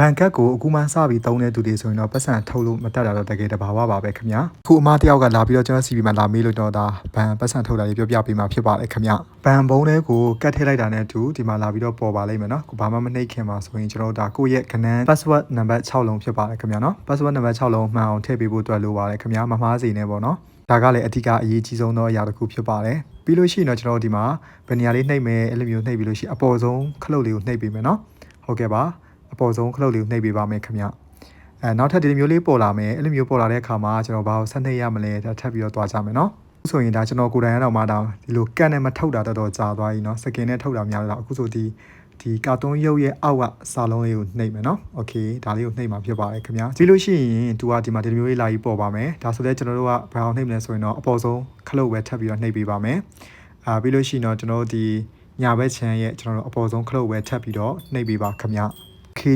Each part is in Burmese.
ဘန်ကက်ကိုအခုမှစပြီးသုံးတဲ့သူတွေဆိုရင်တော့ပတ်စံထုတ်လို့မတက်တာတော့တကယ်တဘာဝပါပဲခင်ဗျာအခုအမတယောက်ကလာပြီးတော့ကျွန်တော် CB မှာလာမေးလို့တော့ဒါဘန်ပတ်စံထုတ်တာလေးပြောပြပေးမှာဖြစ်ပါတယ်ခင်ဗျာဘန်ဘုံလေးကိုကတ်ထည့်လိုက်တာနဲ့အတူဒီမှာလာပြီးတော့ပေါ်ပါလိမ့်မယ်နော်ကိုဘာမှမနှိပ်ခင်ပါဆိုရင်ကျွန်တော်တို့ဒါကိုယ့်ရဲ့ကနန်း password နံပါတ်6လုံးဖြစ်ပါတယ်ခင်ဗျာနော် password နံပါတ်6လုံးမှန်အောင်ထည့်ပေးဖို့အတွက်လိုပါတယ်ခင်ဗျာမမှားစေနဲ့ပေါ့နော်ဒါကလည်းအဓိကအရေးကြီးဆုံးသောအရာတစ်ခုဖြစ်ပါတယ်ပြီးလို့ရှိရင်တော့ကျွန်တော်တို့ဒီမှာဘယ်နေရာလေးနှိပ်မယ်အဲ့လိုမျိုးနှိပ်ပြီးလို့ရှိရင်အပေါ်ဆုံးခလုတ်လေးကိုနှိပ်ပေးမယ်နော်ဟုတ်ကဲ့ပါအပေါ်ဆုံးခလုတ်လေးကိုနှိပ်ပေးပါမယ်ခင်ဗျနောက်ထပ်ဒီလိုမျိုးလေးပေါ်လာမယ်အဲ့လိုမျိုးပေါ်လာတဲ့အခါမှာကျွန်တော်ဘာကိုဆက်နှိပ်ရမလဲဒါထပ်ပြီးတော့တွားကြမယ်နော်ဆိုရင်ဒါကျွန်တော်ကိုယ်တိုင်ကတော့မှဒါဒီလိုကတ်နဲ့မထုတ်တာတော်တော်ကြာသွားပြီနော်စကင်နဲ့ထုတ်တာများတော့အခုဆိုဒီကာတွန်းရုပ်ရဲ့အောက်ကစာလုံးလေးကိုနှိပ်မယ်နော်โอเคဒါလေးကိုနှိပ်မှာဖြစ်ပါတယ်ခင်ဗျာကြည့်လို့ရှိရင်သူကဒီမှာဒီလိုမျိုးလေးလာပြီးပေါ်ပါမယ်ဒါဆိုလဲကျွန်တော်တို့ကဘာအောင်နှိပ်မလဲဆိုရင်တော့အပေါ်ဆုံးခလုတ်ပဲထပ်ပြီးတော့နှိပ်ပေးပါမယ်ပြီးလို့ရှိရင်တော့ကျွန်တော်တို့ဒီညာဘက်ခြမ်းရဲ့ကျွန်တော်တို့အပေါ်ဆုံးခလုတ်ပဲထပ်ပြီးတော့နှိပ်ပေးပါခင်ဗျာ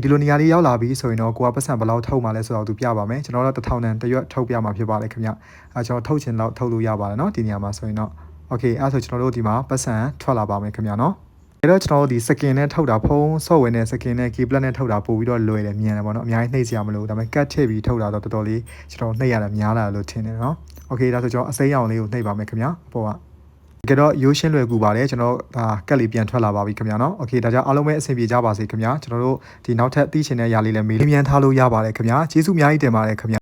ဒီလိုနေရာလေးရောက်လာပြီဆိုရင်တော့ကိုကပတ်စံဘယ်လောက်ထုတ်မှလဲဆိုတော့သူပြပါမယ်ကျွန်တော်တို့1000တန်တရွတ်ထုတ်ပြမှာဖြစ်ပါတယ်ခင်ဗျကျွန်တော်ထုတ်ချင်တော့ထုတ်လို့ရပါတယ်เนาะဒီနေရာမှာဆိုရင်တော့โอเคအဲ့ဆိုကျွန်တော်တို့ဒီမှာပတ်စံထွက်လာပါမယ်ခင်ဗျเนาะအဲ့တော့ကျွန်တော်တို့ဒီစကင်နဲ့ထုတ်တာဖုန်း software နဲ့စကင်နဲ့ keypad နဲ့ထုတ်တာပို့ပြီးတော့လွယ်တယ်မြန်တယ်ပေါ့เนาะအများကြီးနှိပ်စရာမလိုဒါပေမဲ့ကတ်ထည့်ပြီးထုတ်တာတော့တော်တော်လေးကျွန်တော်နှိပ်ရတာများလာလို့ထင်တယ်เนาะโอเคဒါဆိုကျွန်တော်အစိမ်းရောင်လေးကိုနှိပ်ပါမယ်ခင်ဗျအပေါ်ကကြတော့ရိုးရှင်းလွယ်ကူပါတယ်ကျွန်တော်ဒါကက်လေးပြန်ထွက်လာပါပြီခင်ဗျာနော်โอเคဒါကြောင့်အားလုံးပဲအဆင်ပြေကြပါစေခင်ဗျာကျွန်တော်တို့ဒီနောက်ထပ်သိချင်တဲ့အရာလေးလည်းမေးမြန်းထားလို့ရပါတယ်ခင်ဗျာကျေးဇူးအများကြီးတင်ပါတယ်ခင်ဗျာ